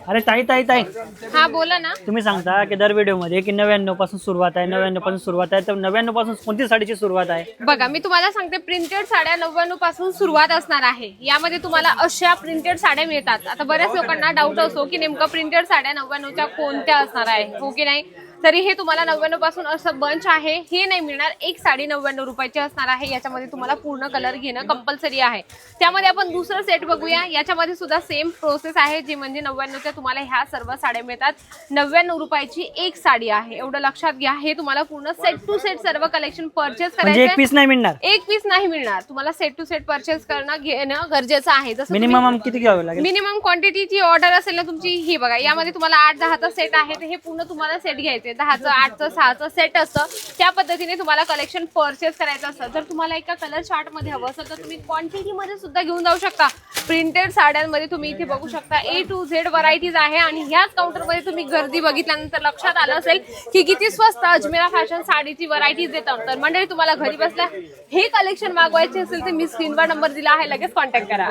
अरे ताई ताई ताई, हा बोला ना. तुम्ही सांगता की दर व्हिडिओ मध्ये की 99 पासून सुरुवात आहे, 99 पासून सुरुवात आहे, तर 99 पासून कोणती साडीची सुरुवात आहे? बघा मी तुम्हाला सांगते, प्रिंटेड साड्या 99 पासून सुरुवात असणार आहे. यामध्ये तुम्हाला अशा प्रिंटेड साड्या मिळतात. आता बऱ्याच लोकांना डाऊट असो की नेमकं प्रिंटेड साड्या 99च्या कोणत्या असणार आहे, हो की नाही. तरी हे तुम्हाला 99 पासून असं बंच आहे, हे नाही मिळणार. एक साडी 99 रुपयाची असणार आहे. याच्यामध्ये तुम्हाला पूर्ण कलर घेणं कंपल्सरी आहे. त्यामध्ये आपण दुसरं सेट बघूया. याच्यामध्ये सुद्धा सेम प्रोसेस आहे, जी म्हणजे 99च्या तुम्हाला ह्या सर्व साड्या मिळतात. 99 रुपयाची एक साडी आहे, एवढं लक्षात घ्या. हे तुम्हाला पूर्ण सेट टू सेट सर्व कलेक्शन परचेस म्हणजे एक पीस नाही मिळणार? एक पीस नाही मिळणार. तुम्हाला सेट टू सेट परचेस करणं घेणं गरजेचं आहे. जसं मिनिमम किती घ्यावे लागेल? मिनिमम क्वांटिटीची ऑर्डर असेल ना तुमची, ही बघा यामध्ये तुम्हाला 8-10चा सेट आहे, तर हे पूर्ण तुम्हाला सेट घ्यायचे. 10चं 8चं 6चं सेट असतं. त्या पद्धतीने तुम्हाला कलेक्शन परचेस करायचं असतं. जर तुम्हाला एका कलर चार्ट मध्ये हवं असेल तर तुम्ही क्वांटिटी मध्ये सुद्धा घेऊन जाऊ शकता. प्रिंटेड साड्यांमध्ये तुम्ही इथे बघू शकता A to Z व्हरायटीज आहे. आणि ह्याच काउंटरमध्ये तुम्ही गर्दी बघितल्यानंतर लक्षात आलं असेल की किती स्वस्त अजमेरा फॅशन साडीची व्हरायटीज देतात. तर मंडळी, तुम्हाला घरी बसल्या हे कलेक्शन मागवायचे असेल तर मी स्क्रीनवर नंबर दिला आहे, लगेच कॉन्टॅक्ट करा.